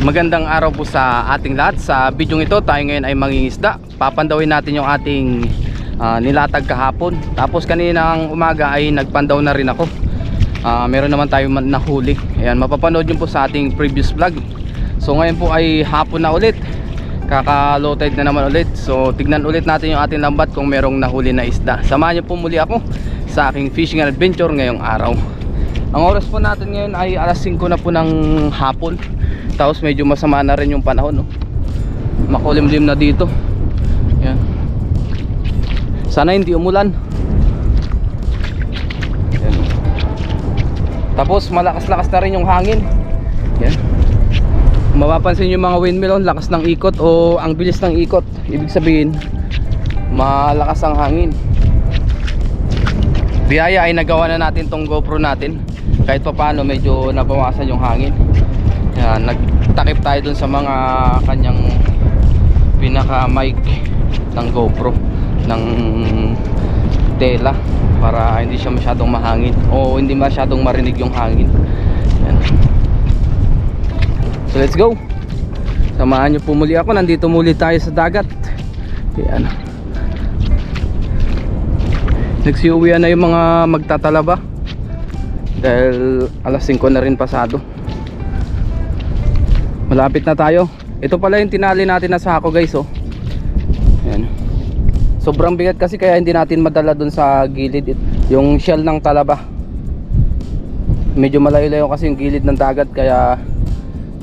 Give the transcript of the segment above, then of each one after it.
Magandang araw po sa ating lahat. Sa video ito tayo ngayon ay mangingisda. Papandawin natin yung ating nilatag kahapon. Tapos kaninang umaga ay nagpandaw na rin ako. Meron naman tayo nahuli. Ayan, mapapanood yun po sa ating previous vlog. So ngayon po ay hapon na ulit. Kaka-low tide na naman ulit. So tignan ulit natin yung ating lambat kung merong nahuli na isda. Samahan niyo po muli ako sa aking fishing adventure ngayong araw. Ang oras po natin ngayon ay alas 5 na po ng hapon. Tapos medyo masama na rin yung panahon, no? Makulimlim na dito. Yan. Sana hindi umulan. Yan. Tapos malakas-lakas na rin yung hangin. Yan. Mapapansin yung mga windmill, lakas ng ikot o ang bilis ng ikot. Ibig sabihin malakas ang hangin. Biyaya ay nagawa na natin tong GoPro natin. Kahit pa paano medyo nabawasan yung hangin. Yan, nagtakip tayo dun sa mga kanyang pinaka mic ng GoPro ng tela para hindi siya masyadong mahangin o hindi masyadong marinig yung hangin. Yan. So let's go. Samahan nyo po muli ako. Nandito muli tayo sa dagat. Yan. Nagsiuwian na yung mga magtatalaba dahil alas 5 na rin pasado. Malapit na tayo. Ito pala yung tinali natin na sako, guys, oh. Ayan. Sobrang bigat kasi kaya hindi natin madala dun sa gilid yung shell ng talaba. Medyo malayo-layo kasi yung gilid ng dagat kaya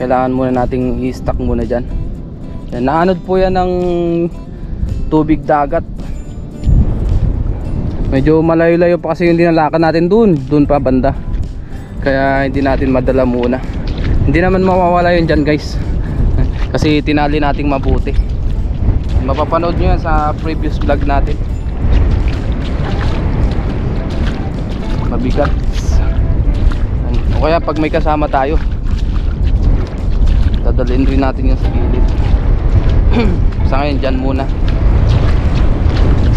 kailangan muna nating i-stock muna dyan. Ayan, naanod po yan ng tubig dagat. Medyo malayo-layo pa kasi yung dinalakan natin dun pa banda. Kaya hindi natin madala muna. Hindi naman mawawala yun dyan, guys. Kasi tinali nating mabuti. Mapapanood nyo yan sa previous vlog natin. Mabigat. O kaya pag may kasama tayo, dadalhin rin natin yan sa gilid. Sa ngayon dyan muna.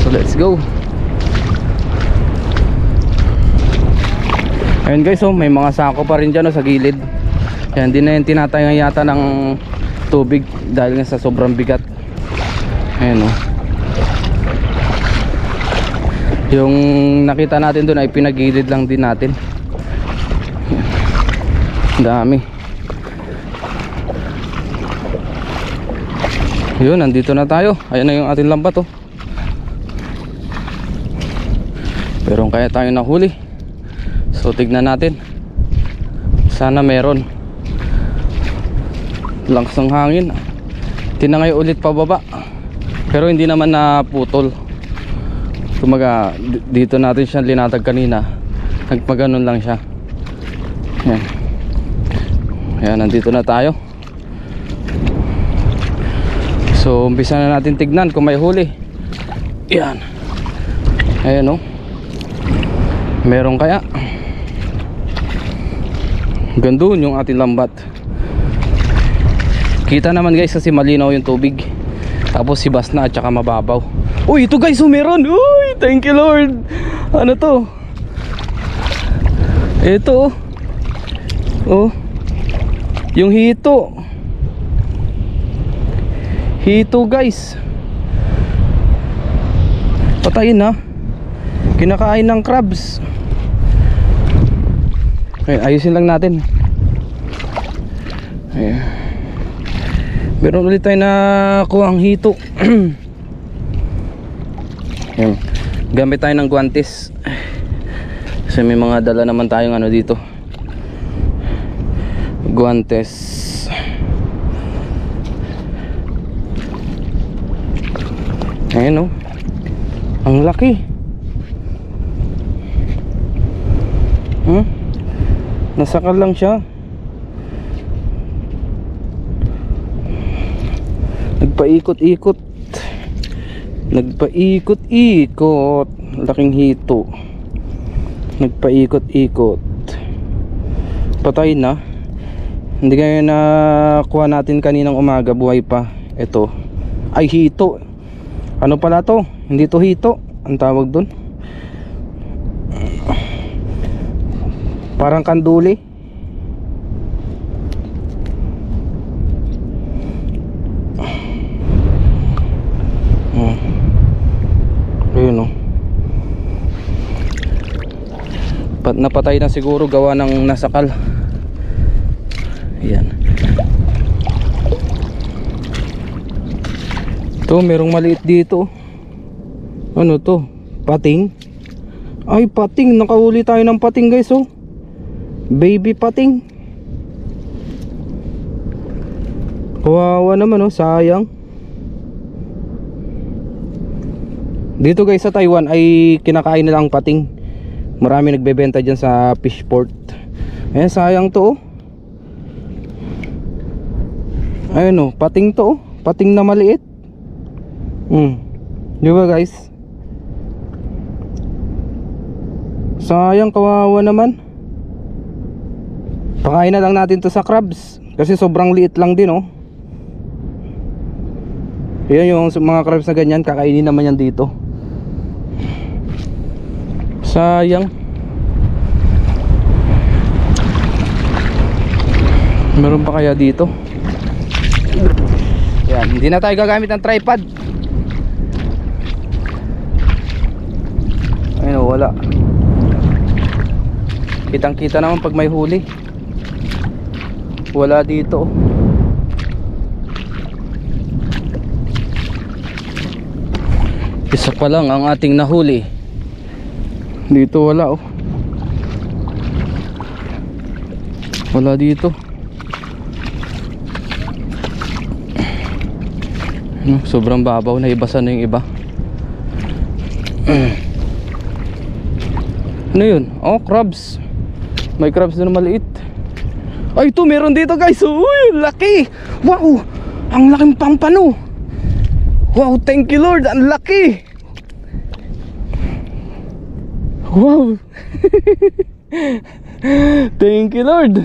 So let's go. Ayun, guys, oh, may mga sako pa rin dyan, oh, sa gilid. Yan, din na yung tinatayang yata ng tubig dahil nga sa sobrang bigat. Ayan, oh. Yung nakita natin doon ay pinagilid lang din natin. Dami. Yun, nandito na tayo. Ayan na yung ating lambat, oh. Pero kaya tayo nahuli. So tignan natin. Sana meron. Lakas ng hangin. Tinangay ulit pababa. Pero hindi naman naputol. Kumaga dito natin siya linatag kanina. Nagpaganon lang siya. Yan. Ayan, nandito na tayo. So umpisa na natin tignan kung may huli. Yan. Ayan, oh. Meron kaya. Gandun yung ating lambat. Kita naman, guys, kasi malinaw yung tubig. Tapos sibas na at saka mababaw. Uy, ito, guys, meron. Uy, thank you, Lord. Ano to? Ito, oh. Yung hito. Hito, guys. Patayin, ha. Kinakain ng crabs. Okay, ayusin lang natin. Ayan. Meron ulit tayo na kuhang hito. Ayan. Gamit tayo ng guantes. Kasi may mga dala naman tayong ano dito. Guantes. Ayan, oh. Ang laki. Nasakal lang siya. Nagpaikot-ikot. Nagpaikot-ikot. Laking hito. Nagpaikot-ikot. Patay na. Hindi kaya nakuha natin kaninang umaga. Buhay pa. Ito ay hito. Ano pala to? Hindi to hito. Ang tawag dun, parang kanduli. napatay na siguro gawa ng nasakal. Ayan. Ito, merong maliit dito. Ano to? Pating? Ay, pating. Nakahuli tayo ng pating, guys, oh. Baby pating. Kawawa naman, oh. Sayang. Dito, guys, sa Taiwan ay kinakain nila ang pating. Marami nagbebenta dyan sa fishport. Ayan, sayang to, oh. Ayun, oh. Pating to, oh. Pating na maliit. Di ba, guys? Sayang, kawawa naman. Pakain na lang natin to sa crabs kasi sobrang liit lang din, oh. Yan yung mga crabs na ganyan, kakainin naman yan dito. Sayang. Meron pa kaya dito? Yan, hindi na tayo gagamit ng tripod. Ayun, oh, wala. Kitang kita naman pag may huli. Wala dito. Isa pa lang ang ating nahuli. Dito wala, oh. Wala dito. Sobrang babaw, naibasa na yung iba. Ano yun? Oh, crabs. May crabs na maliit. Ay, ito meron dito, guys. Uy, laki. Wow, ang laking pampano. Wow, thank you Lord, ang laki. Wow. Thank you Lord.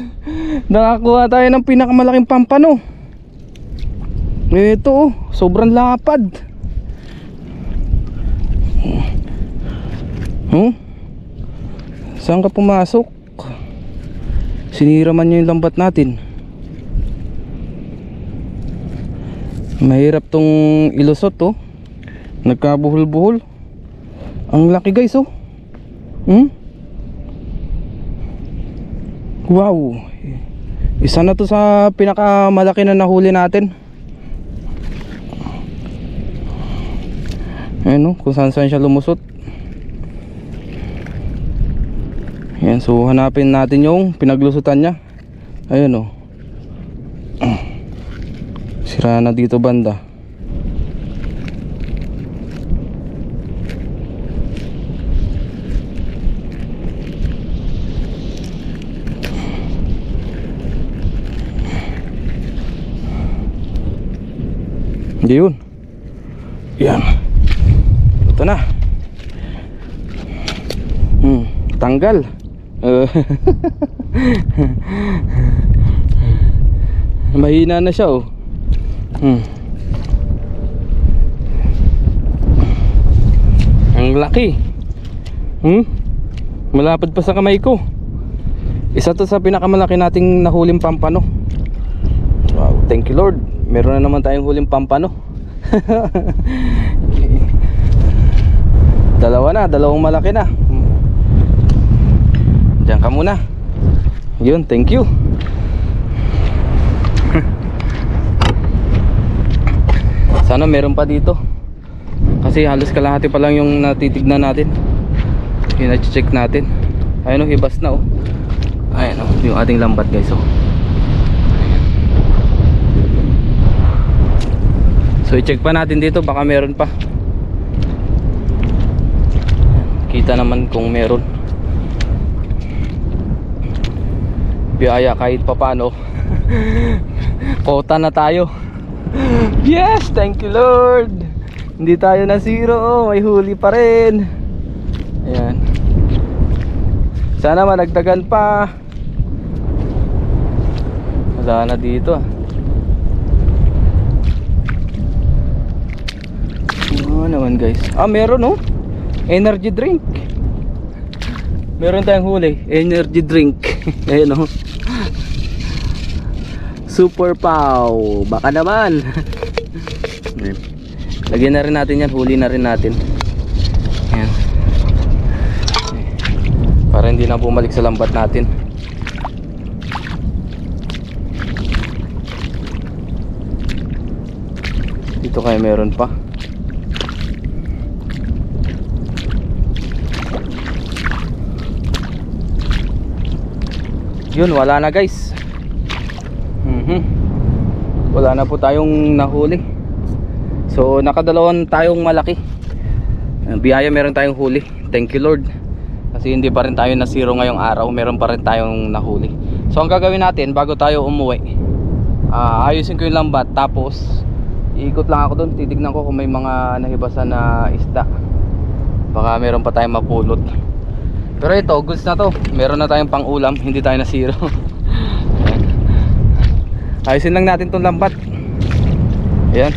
Nakakuha tayo ng pinakamalaking pampano. Ito, oh, sobrang lapad. Saan ka pumasok? Sinira man niya yung lambat natin. Mahirap tong ilusot, oh. Nagkabuhol-buhol. Ang laki, guys, oh. Wow. Isa na to sa pinakamalaki na nahuli natin. Ayan, oh, kung saan siya lumusot. Ayan, so hanapin natin yung pinaglusutan niya. Ayan, oh. Sira na dito banda. Hindi yun. Yan. Ito na. Tanggal. Mahina na siya, oh. Ang laki. Malapad pa sa kamay ko. Isa to sa pinakamalaki nating nahuling pampano. Wow, thank you Lord. Meron na naman tayong huling pampano. Dalawang malaki na. Diyan ka muna. Yun, thank you. Sana meron pa dito. Kasi halos kalahati pa lang yung natitignan natin. Yung na-check natin. Ayun, oh, hibas na, oh. Ayun, oh, yung ating lambat, guys, oh. So i-check pa natin dito, baka meron pa. Kita naman kung meron. Biyaya kahit pa paano. Kota na tayo. Yes, thank you Lord. Hindi tayo na zero, oh, may huli pa rin. Ayan. Sana managdagan pa. Wala na dito, ah. Ano naman, guys? Ah, meron, oh. Energy drink. Meron tayong huli, energy drink. Ayun, oh. Super Pow. Baka naman. Lagyan na rin natin yan, huli na rin natin. Ayan. Para hindi hindi na bumalik sa lambat natin. Dito kaya meron pa. Yun, wala na guys. Wala na po tayong nahuli. So nakadalawang tayong malaki. Biyaya meron tayong huli. Thank you Lord. Kasi hindi pa rin tayo na zero ngayong araw. Meron pa rin tayong nahuli. So ang gagawin natin bago tayo umuwi, ayusin ko yung lambat. Tapos iikot lang ako doon. Titignan ko kung may mga nahibasan na isda. Baka meron pa tayong mapulot. Pero ito, goods na to. Meron na tayong pang ulam. Hindi tayo na zero. Ayusin lang natin tong lambat. Ayan.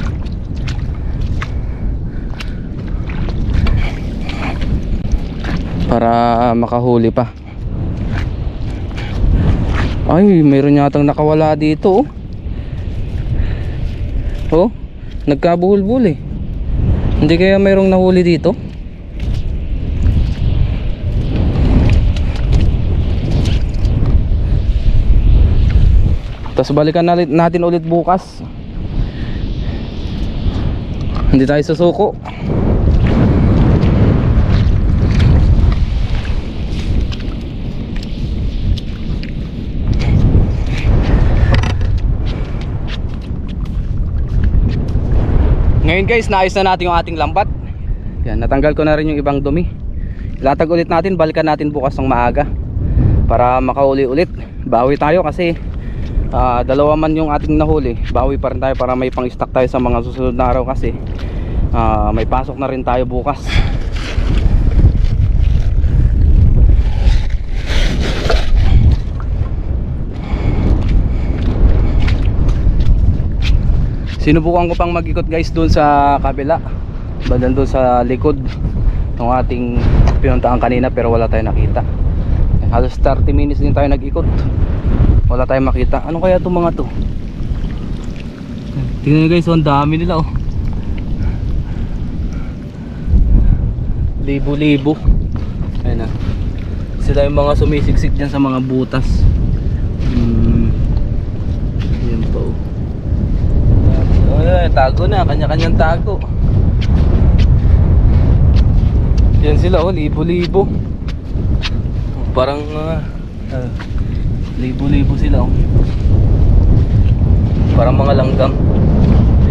Para makahuli pa. Ay, mayroon yatang nakawala dito. Oh, nagkabuhol-buhol eh. Hindi kaya mayroong nahuli dito? Tapos balikan natin ulit bukas. Hindi tayo susuko. Ngayon guys, naayos na natin yung ating lambat. Yan, natanggal ko na rin yung ibang dumi. Ilatag ulit natin, balikan natin bukas ng maaga para makauli ulit. Bawi tayo kasi dalawa man yung ating nahuli. Bawi pa rin tayo para may pang stock tayo sa mga susunod na araw kasi may pasok na rin tayo bukas. Sinubukan ko pang mag-ikot guys doon sa kabila, bandang doon sa likod ng ating pinuntahan kanina, pero wala tayong nakita. Halos 30 minutes din tayo nag-ikot, wala tayong makita. Ano kaya itong mga to? Tingnan nyo guys, ang dami nila oh. Libo-libo. Ayun na, sila yung mga sumisiksik dyan sa mga butas. Yan po. Ay, tago na, kanya-kanyang tago. Yan sila oh, libo-libo. Parang libo-libo sila oh. Parang mga langgam.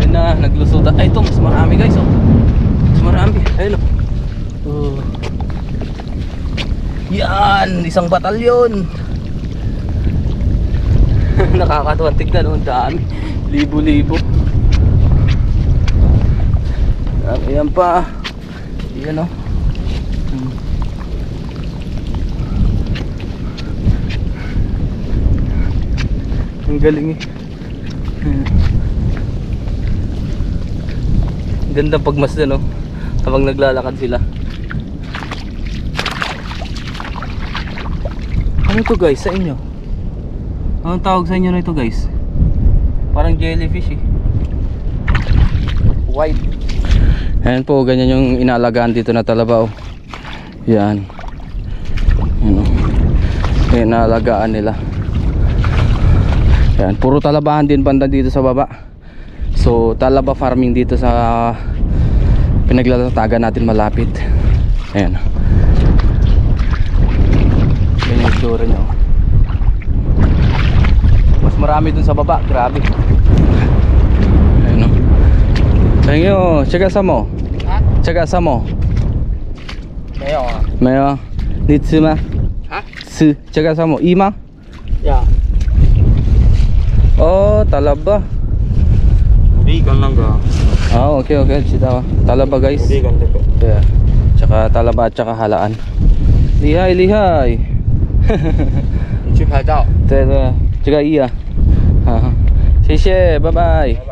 Yan na, naglusutan. Ay, ito, mas marami guys oh. Mas marami, ayun oh. Yan, isang batalyon. Nakakatuwang tignan oh, dami. Libo-libo. Ayan pa. Ayan o. Ang galing eh. Ganda pagmasdan o, habang naglalakad sila. Ano to guys sa inyo? Anong tawag sa inyo na ito guys? Parang jellyfish eh. White. Ayan po, ganyan yung inaalagaan dito na talaba oh. Yan. Yan oh. Yung inaalagaan nila. Yan, puro talabahan din banda dito sa baba. So talaba farming dito sa pinaglalatagan natin malapit. Ayan. Ganyan yung tsura niya oh. Mas marami dun sa baba, grabe. Ayan oh. Thank you. 这个什么？啊？这个什么？没有啊。没有。你吃吗？啊？吃这个什么？一吗？呀。Oh, talaba. Vegan lang ka. Ah, okay, okay. Sita. Talaba guys. Vegan lang ka. Yeah. Tsaka talaba at tsaka halaan. Lihay, lihay. 你去拍照。对对，这个一啊。好，谢谢，拜拜。拜拜。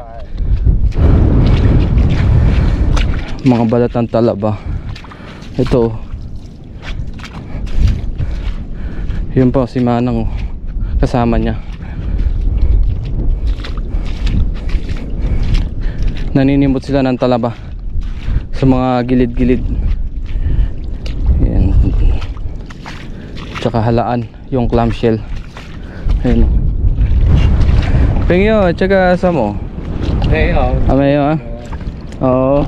Mga balat ng talaba. Ito. Yun po si Manang kasama niya. Naninimot sila ng talaba sa mga gilid-gilid. Yan. tsaka halaan yung clamshell. Ayun. Pengyo, tsaka sa mo. Amayo ah. Oo.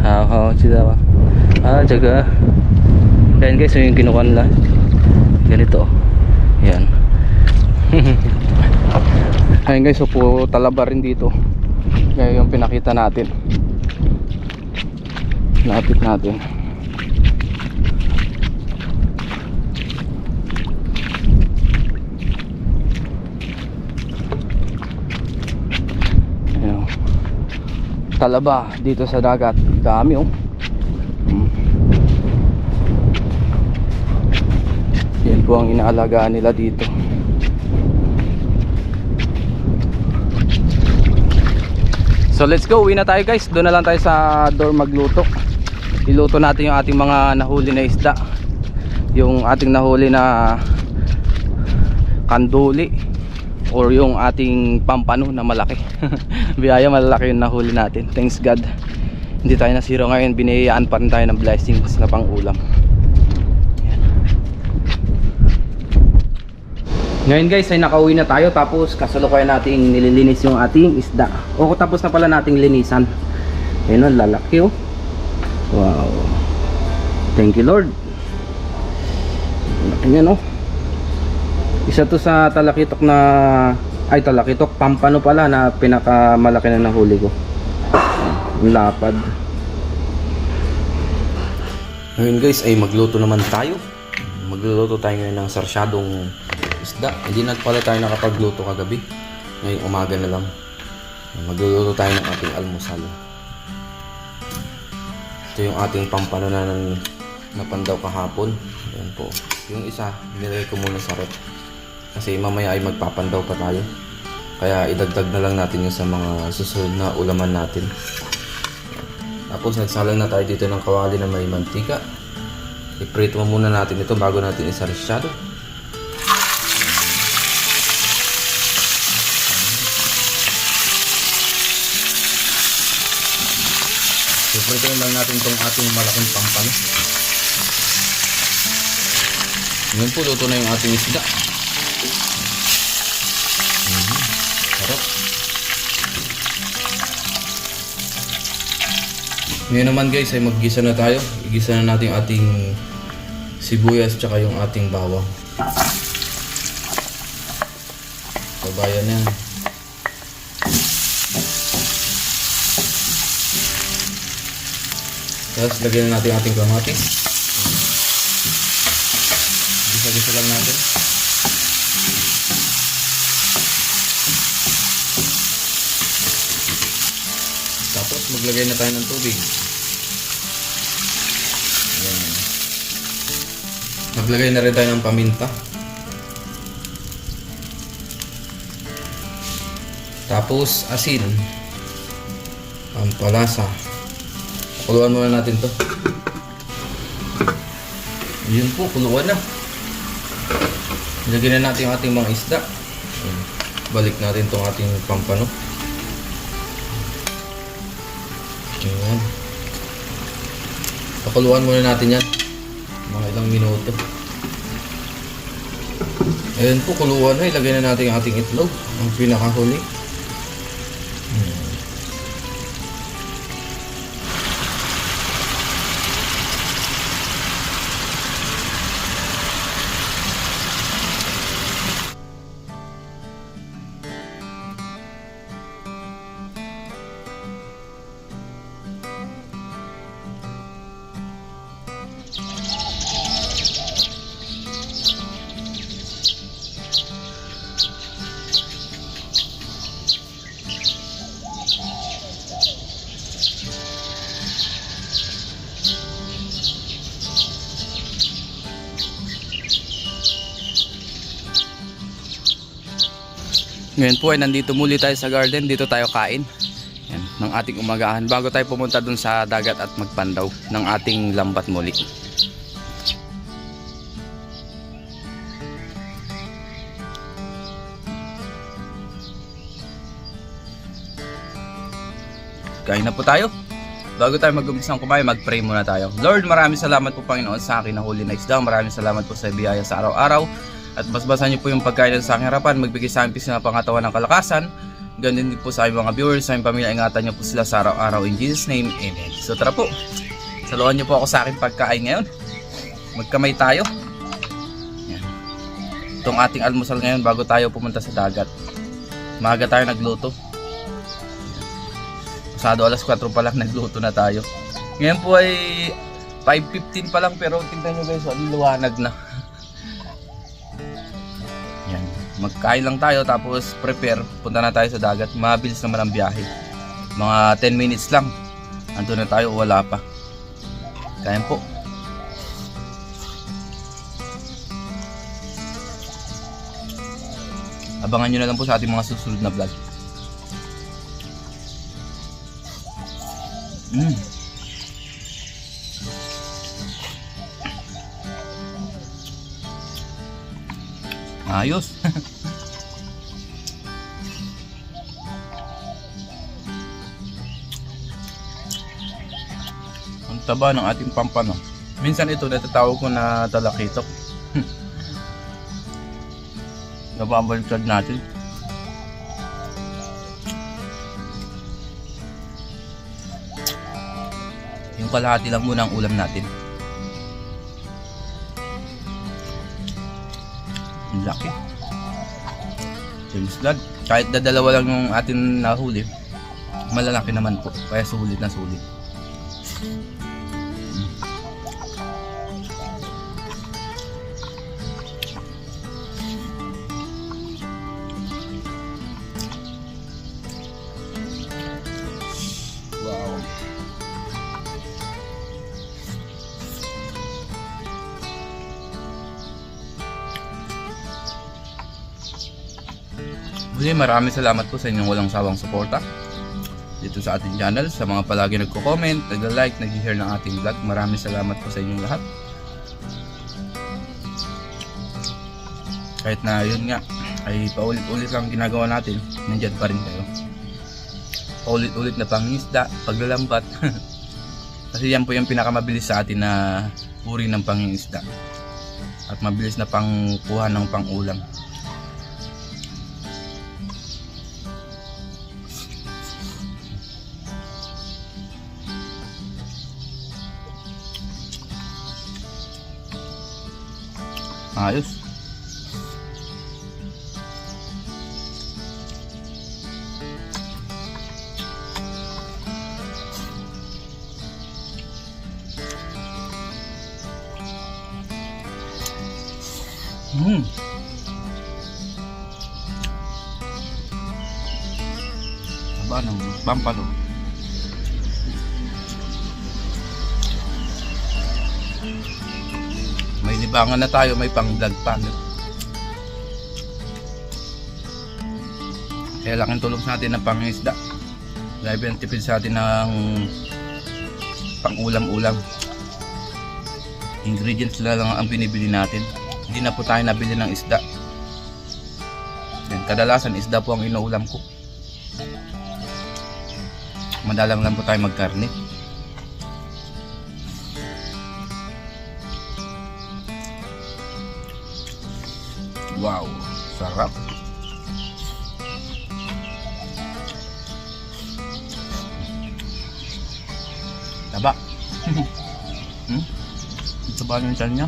Oo, sila ba? Tsaka yan guys, yung kinukuha nila. Ganito. Yan. Ayun guys, so po talaba rin dito. Kaya yung pinakita natin. Lapit natin. Ayun. Talaba dito sa dagat. Dami oh. Yan po ang inaalagaan nila dito. So let's go, uwi na tayo guys. Doon na lang tayo sa door magluto. Iluto natin yung ating mga nahuli na isda. Yung ating nahuli na kanduli, or yung ating pampano na malaki. Biyaya, malalaki yung nahuli natin. Thanks God, hindi tayo nasiro ngayon. Binayaan pa rin tayo ng blessings na pang ulam. Ngayon guys ay nakauwi na tayo. Tapos kasalukuyan nating nililinis yung ating isda. O tapos na pala nating linisan. Ayun o, lalaki oh. Wow, thank you Lord. Laki yan oh. Isa to sa talakitok na, ay talakitok, pampano pala na pinakamalaki na nahuli ko. Ang lapad. Ngayon guys ay magluto naman tayo. Magluluto tayo ngayon ng sarsyadong isda. Hindi na pala tayo nakapagluto kagabi. Ngayong umaga na lang. Magluluto tayo ng ating almusal. Ito yung ating pampano na napandaw kahapon. Ayan po. Yung isa, nilagay ko muna sa rep. Kasi mamaya ay magpapandaw pa tayo. Kaya idagdag na lang natin yung sa mga susunod na ulaman natin. Tapos nagsalang na tayo dito ng kawali na may mantika. I-prito muna natin ito bago natin isarsyado. Ipritoin lang natin itong ating malaking pampano. Ngayon po, luto na yung ating isda. Sarap. Ngayon naman guys ay maggisa na tayo. Igisa na natin yung ating sibuyas tsaka yung ating bawang. Sabayan yan. Tapos lagyan na natin yung ating kamatis. Gisa-gisa lang natin. Tapos maglagay na tayo ng tubig. Ayan. Maglagay na rin tayo ng paminta. Tapos asin. Pampalasa. Kuluan muna natin to. Yun po, kuluan na. Ilagyan na natin yung ating mga isda. Balik natin tong ating pampano. Ayan. Pakuluan muna natin yan. Mga ilang minuto. Ayan po, kuluan na. Ilagay na natin yung ating itlog. Ang pinakahuli. Ngayon po ay nandito muli tayo sa garden. Dito tayo kain yan, ng ating umagahan bago tayo pumunta dun sa dagat at magpandaw ng ating lambat muli. Kain na po tayo. bago tayo mag-umpisang kumain, mag-pray muna tayo. Lord, maraming salamat po Panginoon sa akin na huli na isda. Maraming salamat po sa biyaya sa araw-araw. At basbasan niyo po yung pagkain sa aking harapan. Magbigay sa akin ng pangatawan ng kalakasan. Ganun din po sa aming mga viewers, sa aming pamilya. Ingatan niyo po sila sa araw-araw. In Jesus' name, Amen. So tara po, saluhan niyo po ako sa aking pagkain ngayon. Magkamay tayo. Yan. Itong ating almusal ngayon bago tayo pumunta sa dagat. Maaga tayo nagluto. Pasado alas 4 pa lang nagluto na tayo. Ngayon po ay 5:15 pa lang, pero tingnan nyo guys, liwanag na. Yan. Magkain lang tayo tapos prepare. Punta na tayo sa dagat. Mabilis naman ang biyahe. Mga 10 minutes lang. Andun na tayo, wala pa. Kain po. Abangan nyo na lang po sa ating mga susunod na vlog. Ayos. Ang taba ng ating pampano. Minsan ito natatawag ko na talakitok. Nababaliktad natin. Yung kalahati lang muna ang ulam natin. Ang laki. Thanks God. Kahit dadalawa lang yung atin nahuli, malalaki naman po. Kaya sulit na sulit. Wow. Muli, maraming salamat po sa inyong walang sawang suporta dito sa ating channel, sa mga palagi nagko-comment, nag-like, nag-share ng ating vlog. Maraming salamat po sa inyong lahat. Kahit na yun nga ay paulit-ulit lang ginagawa natin, nandyan pa rin kayo. Paulit-ulit na pangingisda, paglalambat. Kasi yan po yung pinakamabilis sa atin na uri ng pangingisda at mabilis na pangkuha ng pangulam. Ayos. Aba ng pampalo. May libangan na tayo, may pang-vlog pa. Kaya laking tulong sa atin ng pangisda. Grabe ang tipid sa atin ng pang-ulam-ulam. Ingredients lang ang binibili natin. Hindi na po tayo nabili ng isda. Yan, kadalasan isda po ang inuulam ko. Madalang lang po tayo magkarne. Wow, sarap. Taba. Taba yung tiyan niya.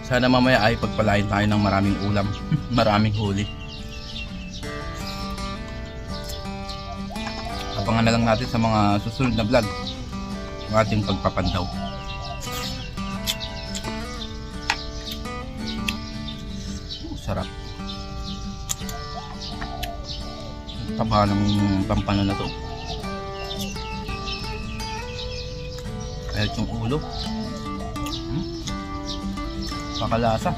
Sana mamaya ay pagpalain tayo ng maraming ulam, maraming huli. Abangan na lang natin sa mga susunod na vlog ang ating pagpapandaw. Sarap. Taba ng pampano na to. Kahit yung ulo. Pakalasa.